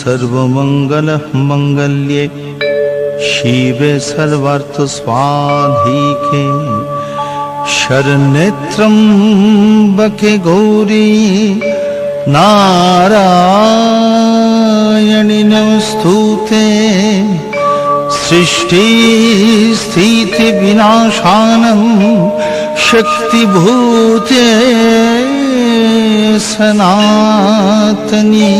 सर्वमंगल मंगल्ये शिवे सर्वार्थ स्वाधिके शरण्ये त्र्यंबके गौरी नारायणि नमस्तुते सृष्टि स्थिति विनाशानं शक्तिभूते सनातनी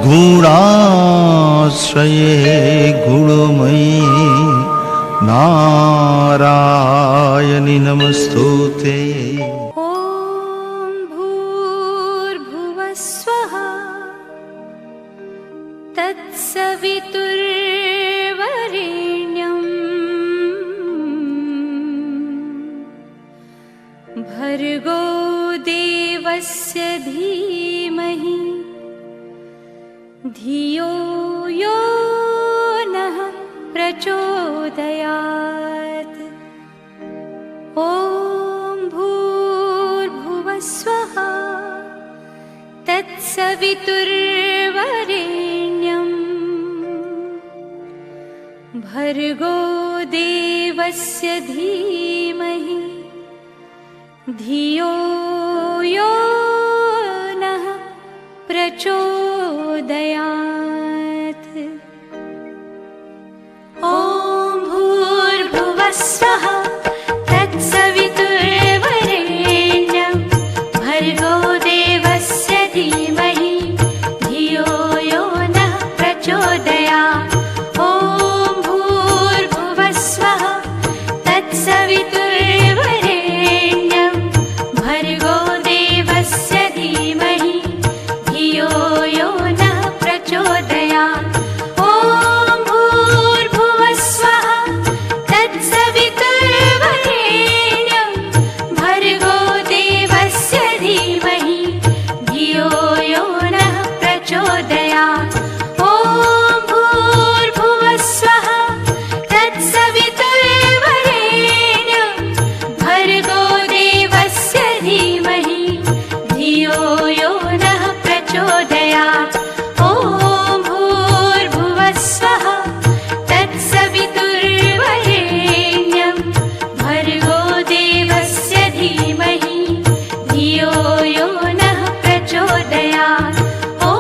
गुणाश्रये गुणमयी नारायणि नमस्तुते। तत्सवितुर्वरेण्यं भर्गो देवस्य धीमहि धियो यो नः प्रचोदयात्। ॐ भूर्भुवस्वः तत्सवितुर्वरेण्यं भर्गो देवस्य धीमहि धियो यो नः प्रचोदयात्। ॐ भूर्भुवस्वः तत्सवितुर्वरेण्यं भर्गो देवस्य धीमहि धियो यो नः प्रचोदयात्। ॐ भूर्भुवस्वः तत्सवितुर्वरेण्यं भर्गो देवस्य धीमहि धियो यो नः प्रचोदयात्। ॐ भूर्भुवस्वः तत्सवितुर्वरेण्यं भर्गो देवस्य धीमहि धियो यो नः प्रचोदयात्। ॐ भूर्भुवस्वः तत्सवितुर्वरेण्यं भर्गो देवस्य धीमहि धियो यो नः प्रचोदयात्। ॐ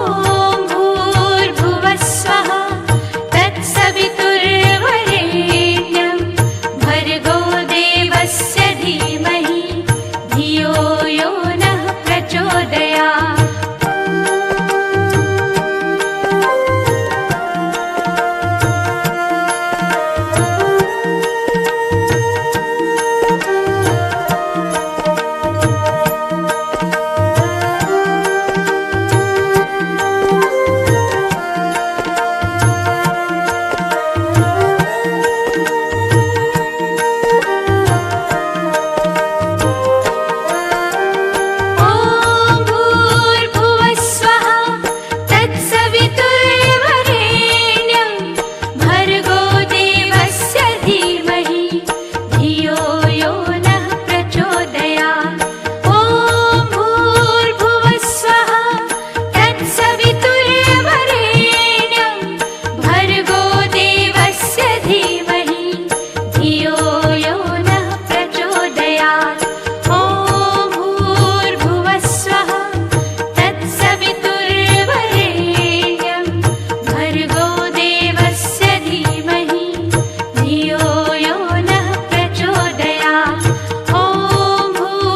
भूर्भुवस्वः तत्सवितुर्वरेण्यं भर्गो देवस्य धीमहि धियो यो नः प्रचोदयात्। ॐ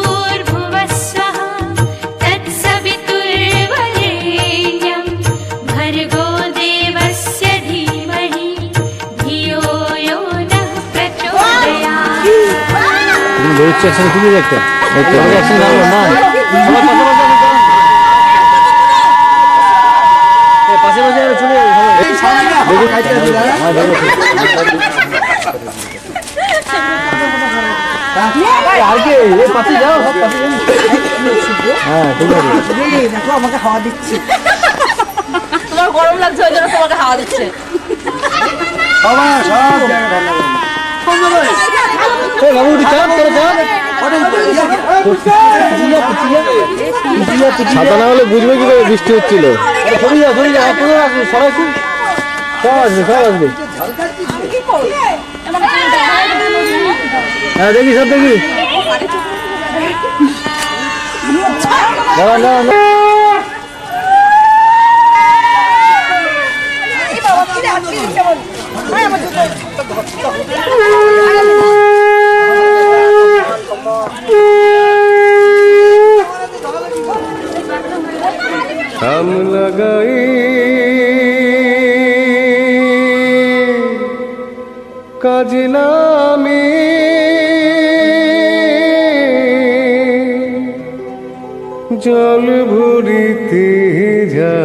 भूर्भुवस्वः तत्सवितुर्वरेण्यं भर्गो देवस्य धीमहि धियो यो नः प्रचोदयात्। একসাথে খুলে দেখতে একসাথে না পাশে পাশে চলে আর কি পাশে যাও সব পাশে হ্যাঁ ঠিক আছে দেখো আমাকে হাওয়া দিচ্ছে তোমার গরম লাগছে ওই জন্য তোমাকে হাওয়া দিচ্ছে বাবা সব জায়গা ঠান্ডা বাবু উঠে চাপ করে চাপ ছাতা না হলে বুঝবে কি করে বৃষ্টি হচ্ছিল। সবাই সব আসবে সব আসবে। হ্যাঁ দেখি সব দেখি। हम लगाए কাজলা মে জল ভরিতে যা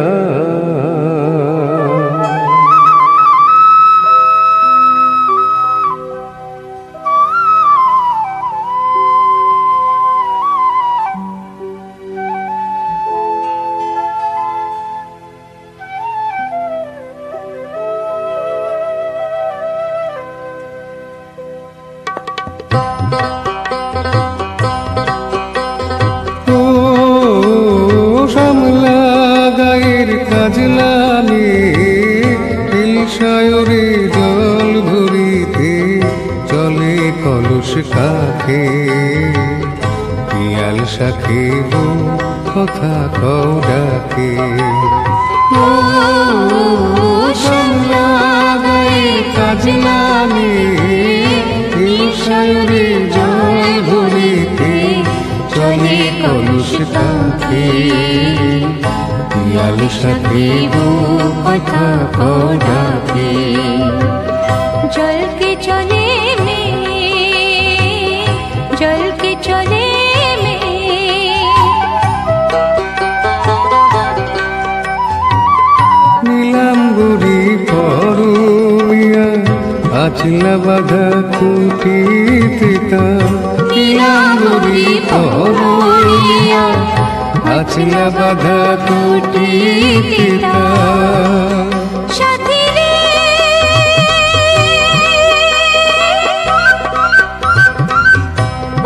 সায়রে জল ভরিতে চলে কলস কাকে পিয়াল শাখে কথা কও ডাকে কাজলা মে সায়রে জল ভরিতে চলে কলস কাকে পিয়াল সাথে কথা ডাকে জল কে চলে মে জল কে চলে মে নীলাম্বরী পরমিয়া আচলা বাধা কুটিতা নীলাম্বরী পরমিয়া আচলা বাধা কুটিতা সাথী রে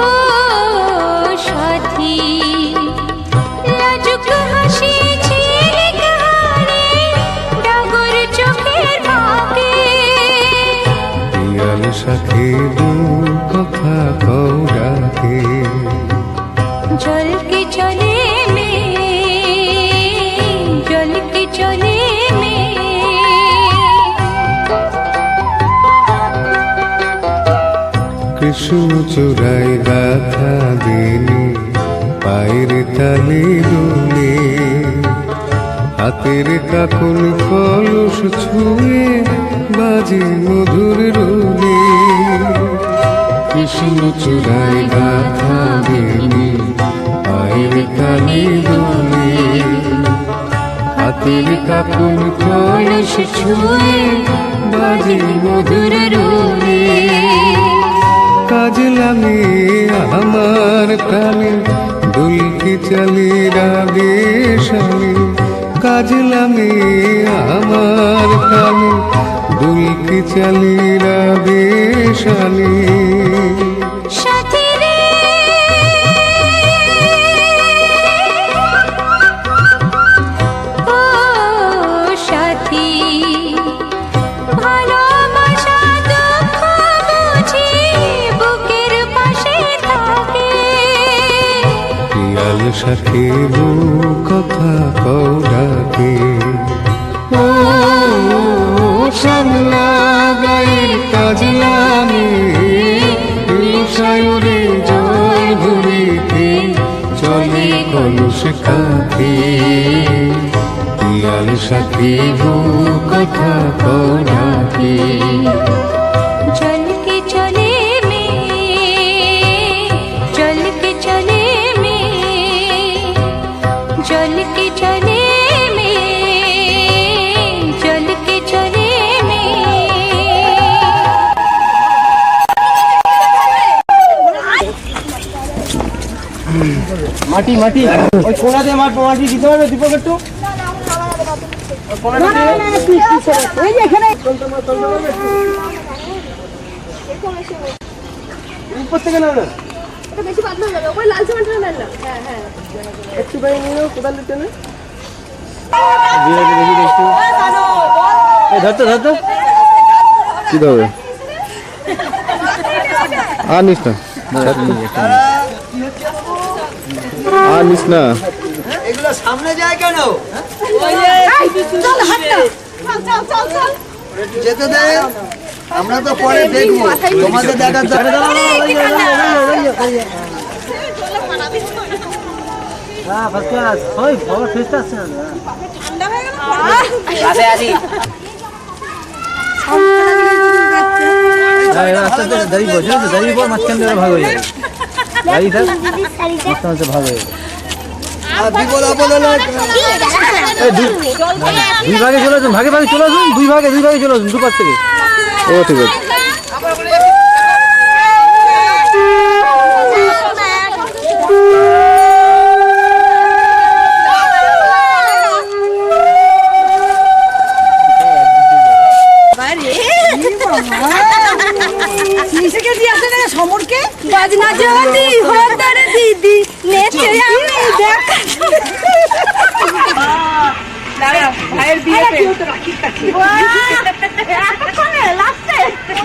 ও সাথী লাজুক হাসি ঝিলিকারে ডাগর চোখের ভাগে পিয়াল সাথে কথা কও ডাকে জল কে চলে মে জল কে চলে মে কৃষ্ণ চূড়াই গাথা দিনি পায়ের তালে দোলে হাতের কাকুন কলস ছুঁয়ে বাজে মধুর রোলে কৃষ্ণ চূড়াই গাথা দিনি পায়ের তালে দোলে হাতের কাকুন কলস ছুঁয়ে বাজে মধুর রোলে কাজলা মে আমার প্রাণে দুলকি চলে রাগে শালে কাজলা মে আমার প্রাণে দুলকি চলে রাগে শালে সাথী রে ও সাথী ভালোবাসা দুঃখ বুঝি বুকের পাশে থাকে পিয়াল সাথে কথা কও ডাকে ও শ্যামলা গায়ের কাজলা মে সায়রে জল ভরিতে চলে কলস কাকে পিয়াল সাথে কথা কও ডাকে জল কে চলে মে জল কে চলে মে জল কে চলে মে জল কে চলে মে মাটি মাটি ওই কোনা দিয়ে মাটি দিতে হবে দীপক একটু উপর থেকে না বেশি পাতলা হয়ে যাবে ওই লাল সিমেন্টটা নেন না হ্যাঁ একটু বাইরে নিও কোদাল দিতে না ধরতো কি দেবে আর নিস না আর নিস না এগুলো সামনে যায় কেন চল চল যেতে দে আমরা তো পরে দেখবো তোমাদের দেখার দাঁড়িয়ে পর মাঝখান থেকে ভাগ হয়ে যাবে দাঁড়িয়ে থাক মাঝখান থেকে ভাগ হয়ে যাবে বিপদ আপদ হলে দুই ভাগে চলে আসুন ভাগে চলে আসুন দুই ভাগে চলে আসুন দুপাশ থেকে ও ঠিক আছে সমরকে বাজনা জলদি হতারে দিদি নেচে আমি দেখা দাঁড়া ভাইয়ের বিয়ে পে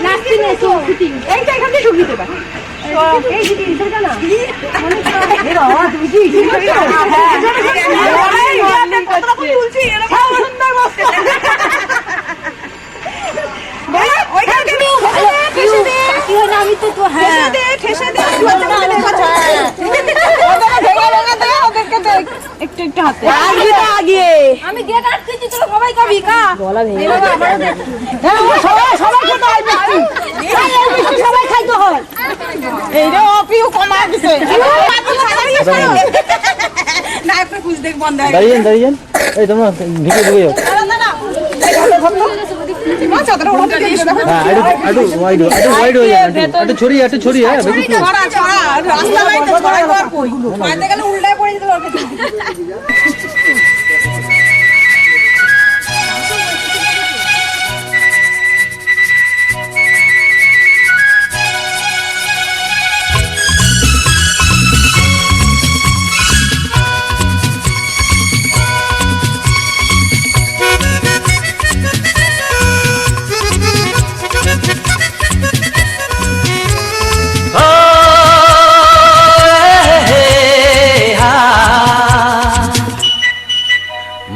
লাস্টে নেচো এইটা এখান থেকে ঢুকিতে পারে এই দিদি এটা না এ বাবা তুমি কি কতটা তুলছি এরকম সুন্দর বসে ওইখানে আমি তো তো হ্যাঁ ঠেসে দে একটু হাতে আগে আমি গেট আটকেছি তোরা সবাই খাবি কা বলা নেই সবাই খাইতে হয় এইটা অপিও কমা দিছে না আপনি খুঁজ দেখ বন্ধ দাঁড়িয়ে এই তোমার ঢুকে যাও वाइड हो जाए छोड़ी है उल्टा पड़े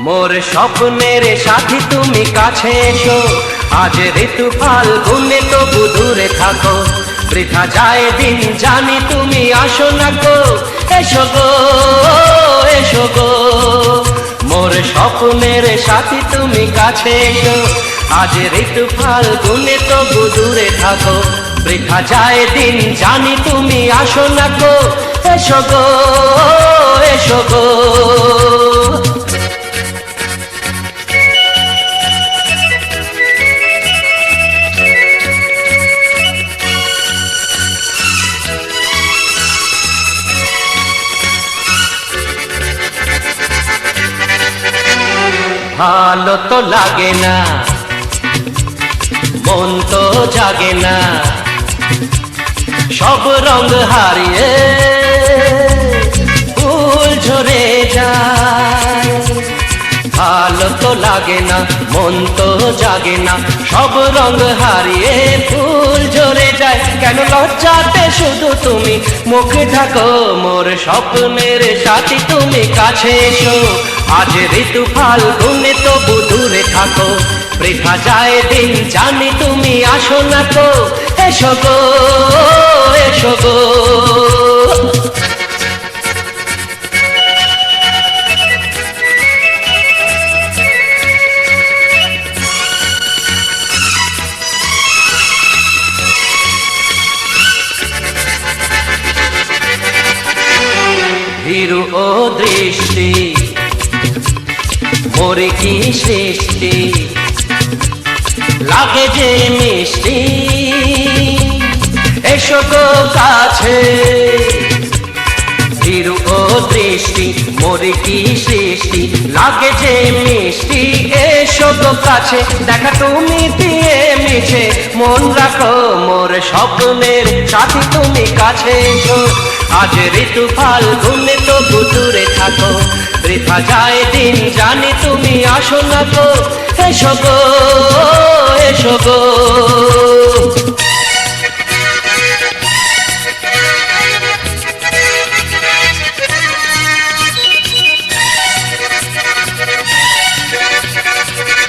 মোর স্বপ্নের সাথী তুমি কাছে এসো আজ ঋতু ফাল্গুনে তবু দূরে থাকো বৃথা যায় দিন জানি তুমি আসো না গো এসো গো মোর স্বপ্নের সাথী তুমি কাছে এসো আজ ঋতু ফাল্গুনে তবু দূরে থাকো বৃথা যায় দিন জানি তুমি আসো না গো এসো গো ভালো তো লাগে না মন তো জাগে না সব রঙ হারিয়ে ফুল ঝরে যায় ভালো তো লাগে না মন তো জাগে না সব রঙ হারিয়ে ফুল ঝরে যায় কেন লজ্জাতে শুধু তুমি মুখে ঢাকো মোর স্বপ্নের সাথী তুমি কাছে এসো আজ ঋতু ফাল্গুনে তবু দূরে থাকো বৃথা যায় দিন জানি তুমি আসো না গো এসো গো ভীরু ও দৃষ্টি মোরে কি সৃষ্টি লাগে যে মিষ্টি এসো গো কাছে ভীরু ও দৃষ্টি মোরে কি সৃষ্টি লাগে যে মিষ্টি এসো গো কাছে দেখা তুমি দিয়ে মিছে মন রাখো মোর স্বপ্নের সাথী তুমি কাছে এসো আজ ঋতু ফাল্গুনে তবু দূরে থাকো, বৃথা যায় দিন জানি তুমি আসো না গো, এসো গো এসো গো।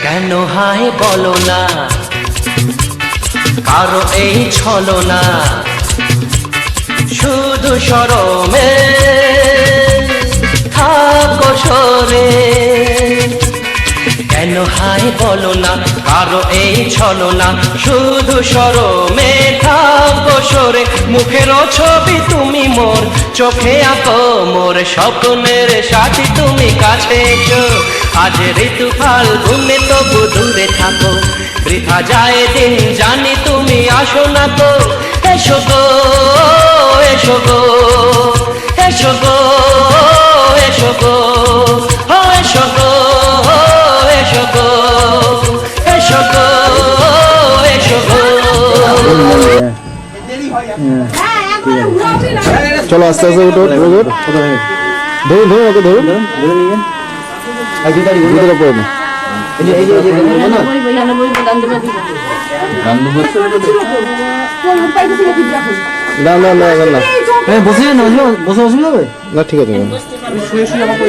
কেন হায় বলো না কারো এই ছলনা, শুধু শরমে থাকো সরে। কেন হায় বলো না কারো এই ছলনা, শুধু শরমে থাকো সরে। মুখের ছবি তুমি মোর চোখে আঁকো, মোর স্বপ্নের সাথী তুমি কাছে এসো। আজ ঋতু ফাল্গুনে তবু দূরে থাকো, বৃথা যায় দিন জানি তুমি আসো না তো, এসো গো এসো গো এসো গো এসো গো ও এসো গো এসো গো এসো গো এসো গো। চলো আস্তে আস্তে উঠো, ধরুন ধরুন ওকে ধরুন, জুতোটা পরে না। না না না না বসে না, বসে অসুবিধা হবে না, ঠিক আছে শুয়ে শুয়ে আমাকে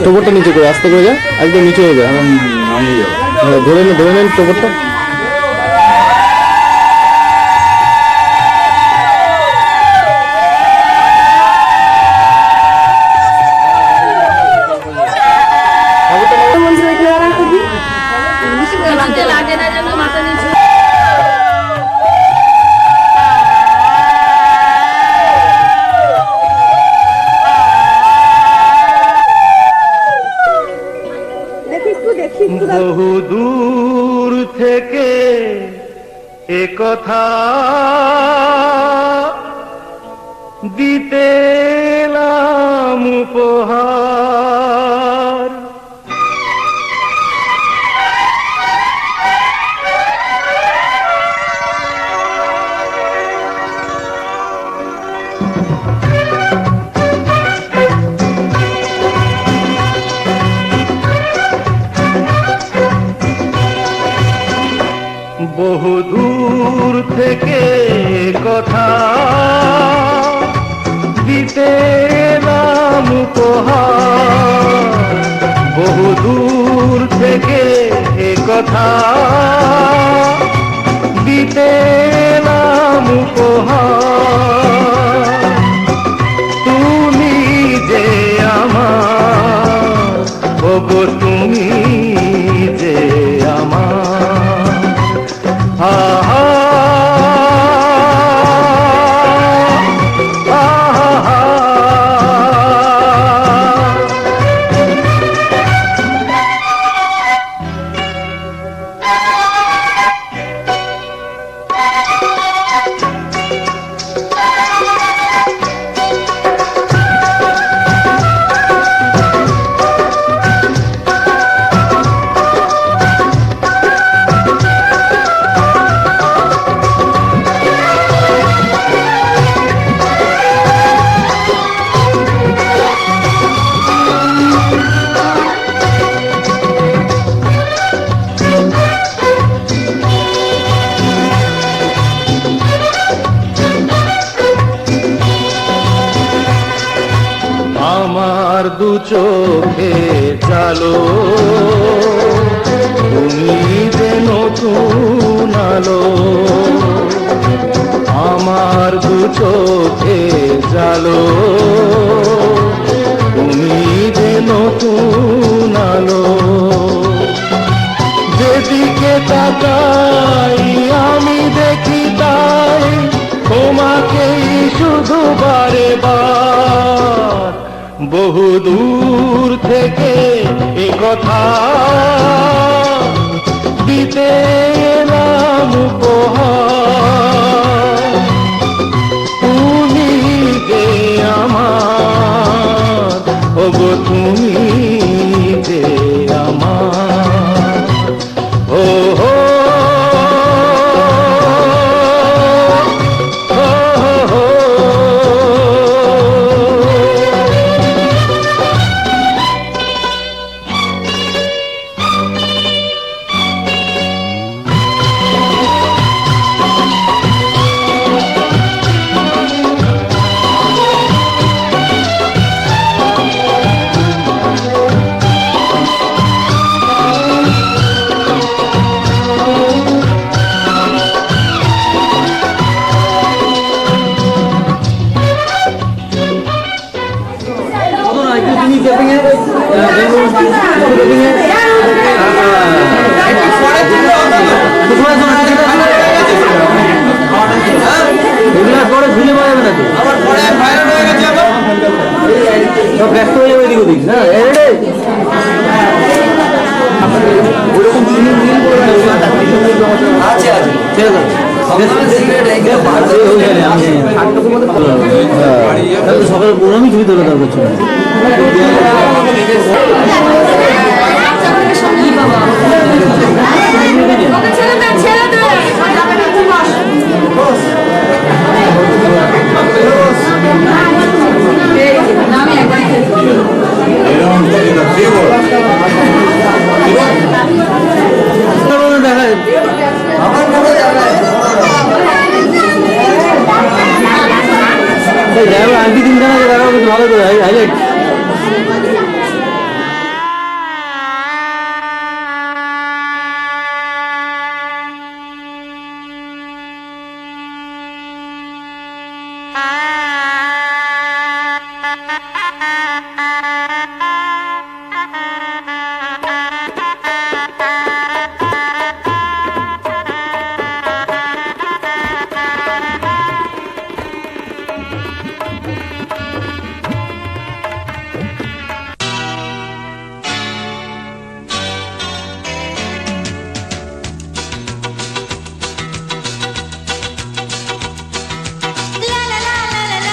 টোপরটা নিচে করে আস্তে করে যা, একদম নিচে হয়ে যায়, ধরে নেন টোপরটা। বহু দূর থেকে এ কথা দিতে এলাম উপহার, বহু দূর থেকে কথা দিতে এলাম উপহার, বহু দূর থেকে কথা দিতে এলাম উপহার। তুমি যে আমার, ওগো তুমি যে আমার, আহা আহা চোখে চালো তুমি যে নতুন আলো আমার দু চোখে জালো তুমি যে নতুন আলো যেদিকে তাকাই আমি দেখি তাই তোমাকেই শুধু বারে বার বহু দূর থেকে এ কথা দিতে এলাম উপহার তুমি যে আমার ওগো তুমি যে আমার ও হো তুমি ক্যাপিং এ পরে ভুলে পাওয়া যাবে না তো ব্যস্ত হয়ে যাবে এদিক ওদিক না ওরকম আছে ঠিক আছে সকালে পুরোনো ছবি তোলা দরকার ছিল আন্টি তিন জানা দেখাও কিন্তু ভালো করে highlight La la la la la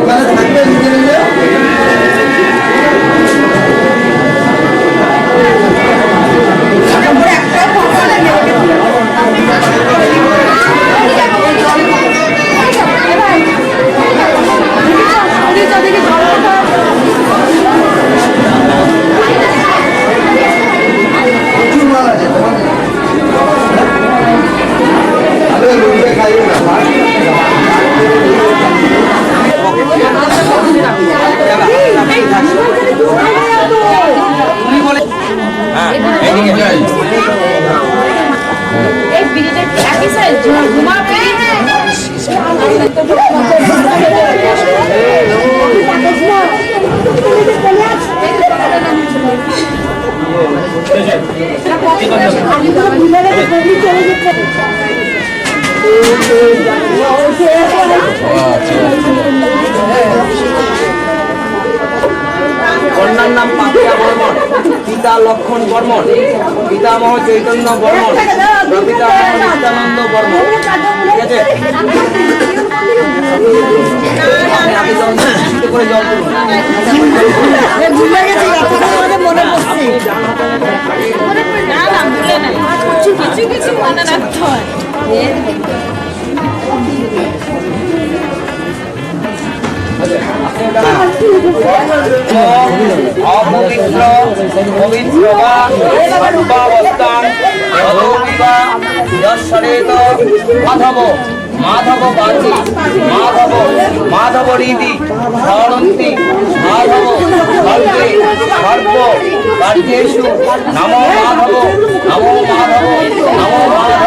ওখানে থাকবে নিজে নিজে। প্রচুর মাল আছে তোমার লোককে খাইয়ে না কন্যার নাম পাপিয়া বর্মন, পিতা লক্ষণ বর্মন, পিতামহ চৈতন্য বর্মন, প্রপিতামহ নিত্যানন্দ বর্মন। ঠিক আছে, আপনি জল করে জল তুলুন। কিছু মনে রাখতে হয়। অপবিত্র পবিত্র বা সর্বাবস্থান দর্শনেত মাধব মাধব বাচি মাধব মাধব রীতি স্মরন্তি মাধব সর্বে সর্ব কার্যেষু নমো মাধব নমো মাধব নমো মাধব।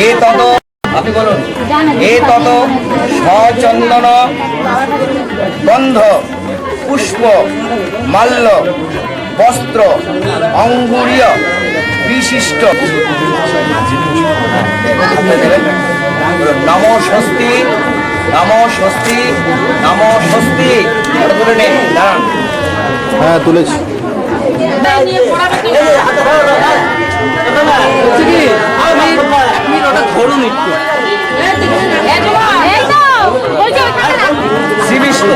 এ তত আপনি বলুন, এ তত সচন্দন গন্ধ পুষ্প মাল্য বস্ত্র অঙ্গুরীয় বিশিষ্ট নম স্বস্তি নম স্বস্তি নম স্বস্তি তুলে নেন। দাঁড়ান, হ্যাঁ তুলেছি। ধরুন একটু শ্রী বিষ্ণু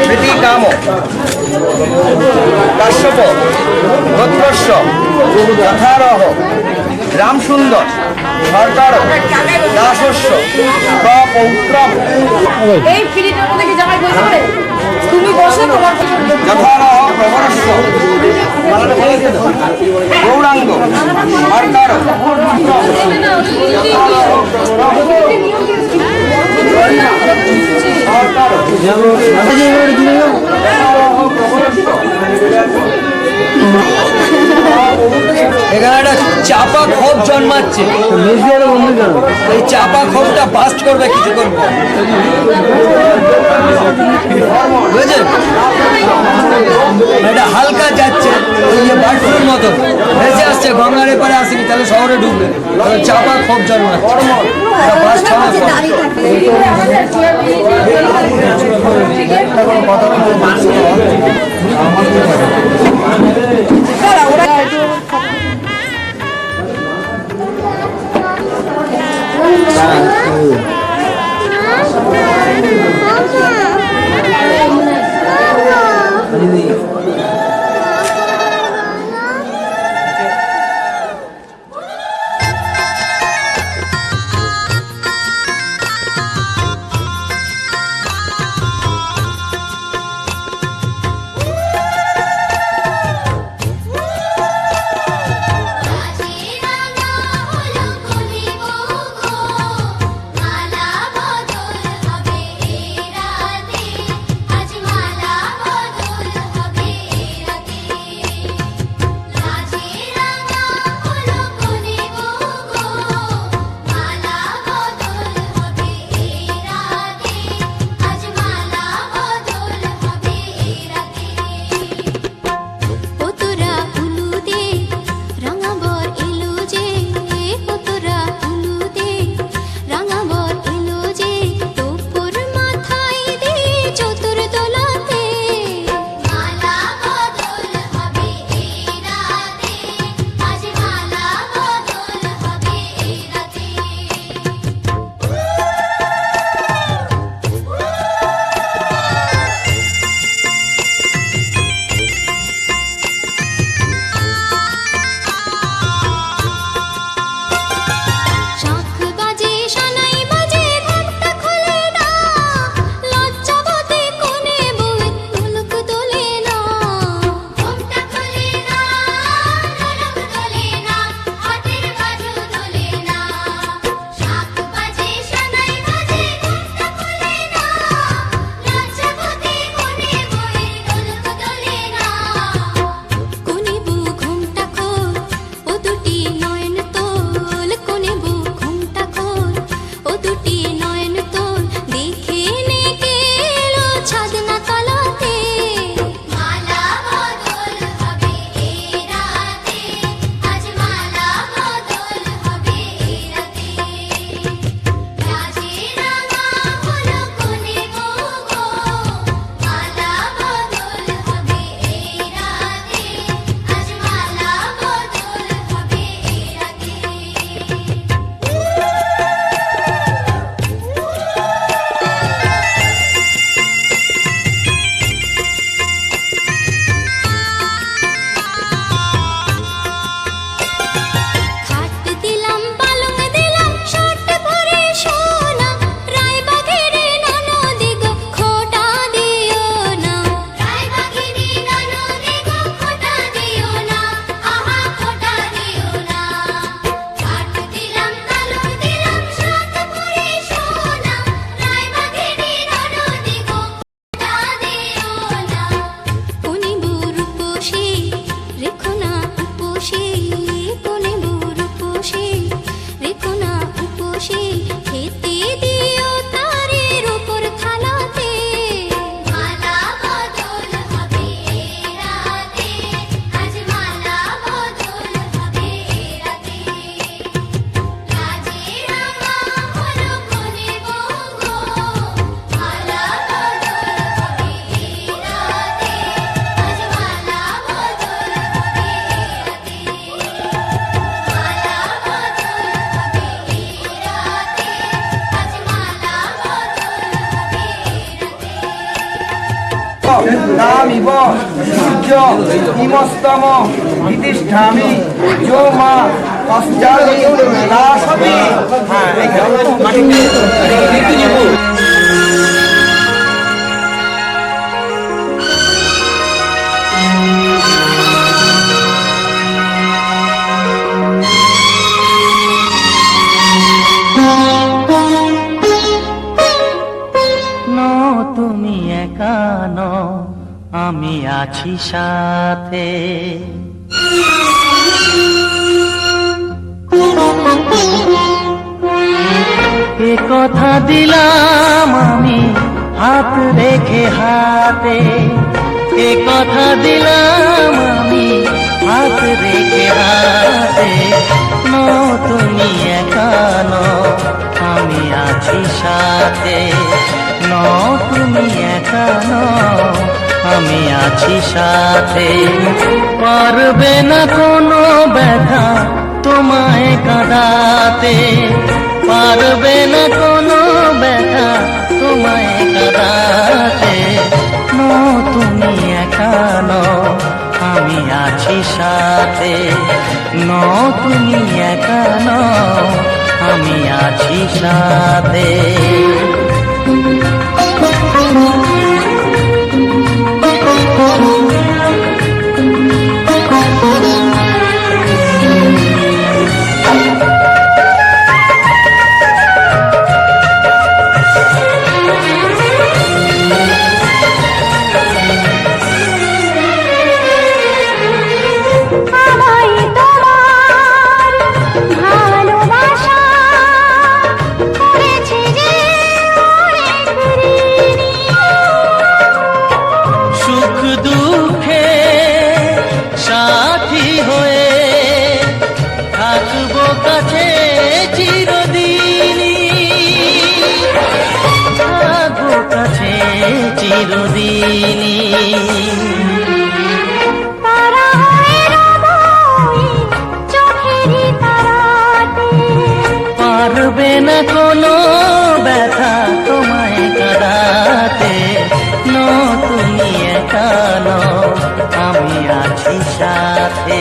প্রীতি কাম কাশ্যপ গোত্রস্য যথারহ রাম সুন্দর সরকার দাসস্য পৌত্রম এই পিড়িটার মধ্যে কি জামাই বসবে? তুমি বসো তোমার যথারহ প্রবরস্য গৌরাঙ্গ সরকার এখানে একটা চাপা ক্ষোভ জন্মাচ্ছে, এই চাপা ক্ষোভটা বাস্ট করবে কিছু করবে, বুঝেছেন? এটা হালকা যাচ্ছে ওই যে বাটফুর মতো ভেসে আসছে, গঙ্গার এপারে আসেনি, তাহলে শহরে ঢুকবে, চাপা ক্ষোভ জন্মাচ্ছে, এটা বাস্ট হওয়ার পর মালা বদল হবে ইমামিব সূর্য ইমস্তম ইতিষ্ঠামি যো মা পশ্চামি দাসতি। হ্যাঁ, এইটা মাটিতে ঋতুজীবু। তুমি একা নও, আমি আছি সাথে। এ কথা দিলাম আমি হাত রেখে হাতে, এ কথা দিলাম আমি হাত রেখে হাতে। তুমি একা নও, আমি আছি সাথে। তুমি একা নও, আমি আছি সাথে। পারবে না কোনো ব্যথা তোমায় কাঁদাতে, পারবে না কোনো ব্যথা তোমায় কাঁদাতে। তুমি একা নও, আমি আছি সাথে। তুমি একা নও, আমি আছি সাথে। চিরদিনী তারা হয়ে রব চোখেরই তারাতে। পারবে না কোনো ব্যথা তোমায় কাঁদাতে। তুমি একা নও, আমি আছি সাথে।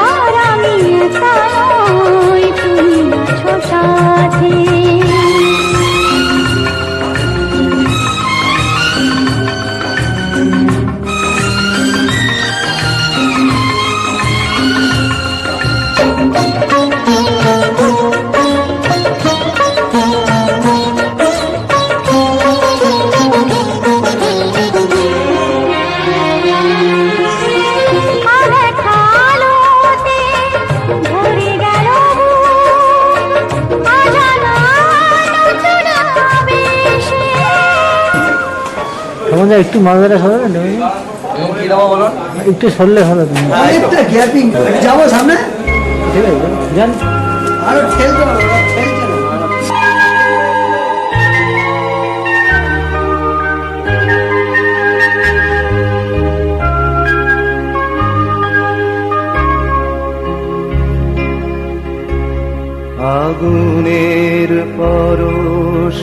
আর আমি একা নই, তুমি আছো সাথে। আমাদের একটু মাঝারে সরাবেন কি দেবো বলুন? একটু সরলে হবে তুমি অনেকটা গ্যাপিং যাবো সামনে ঠিক আছে যান আরো ঠেলতে হবে ঠেলতে না আগুনের পরশমণি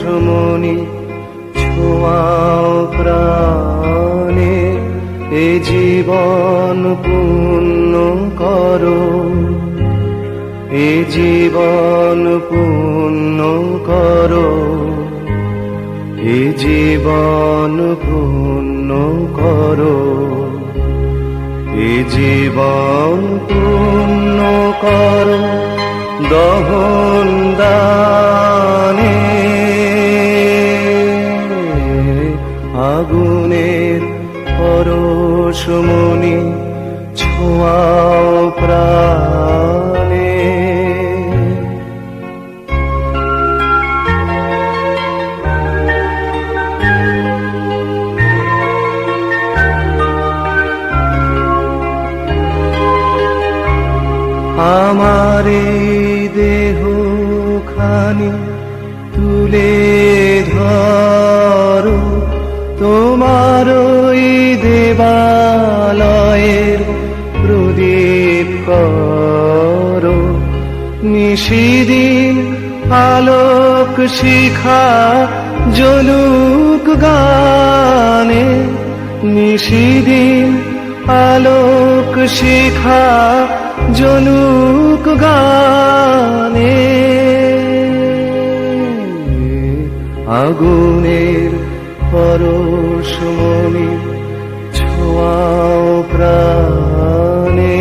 ছোঁয়াও প্রাণে, এ জীবন পূর্ণ করো, এ জীবন পূর্ণ করো, এ জীবন পূর্ণ করো, এ জীবন পূর্ণ করো দহন দানে। আগুনের পরশমণি ছোঁয়াও প্রাণে। আমার দেহ খানি তুলে ধরো, তোমার ওই দেবালয়ের প্রদীপ করো, নিশিদিন আলোক শিখা জ্বলুক গানে, নিশিদিন আলোক শিখা জলুক গানে, আগুনের পরশমণি ছোঁয়াও প্রাণে।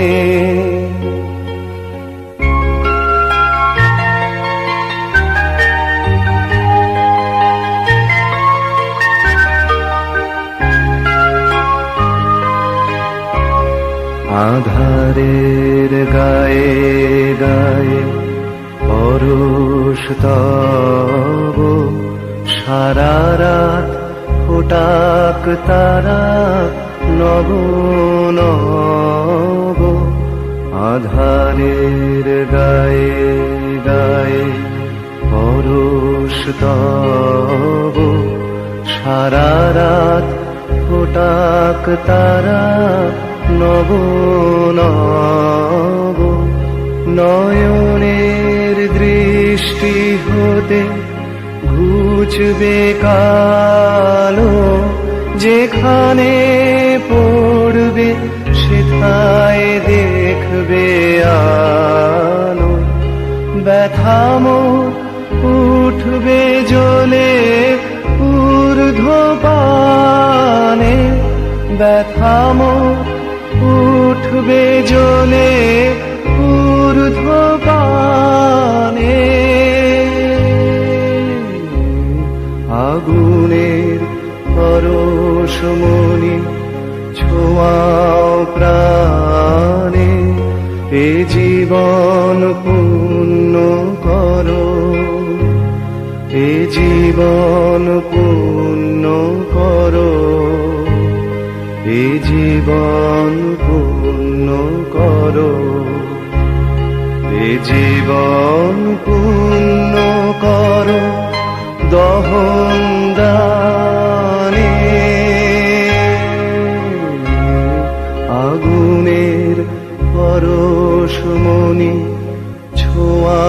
আধারের গায়ে গায়ে পরশ তব, সারা রাত ফোটাক তারা নব নব। আধারের গায়ে গায়ে পরশ তব, সারা রাত ফোটাক তারা নব নব। নয়নের দৃষ্টি হতে ঘুচবে কালো, যেখানে পড়বে সেথায় দেখবে আলো। ব্যথামো উঠবে জ্বলে ঊর্ধ্বপানে, ব্যথামো উঠবে জ্বলে ঊর্ধ্বপানে। আগুনের পরশমণি ছোঁয়াও প্রাণে, এ জীবন পূর্ণ করো, এ জীবন পূর্ণ করো, এ জীবন পূর্ণ করো, এ জীবন পূর্ণ করো দহন দানে। আগুনের পরশমণি ছোঁয়া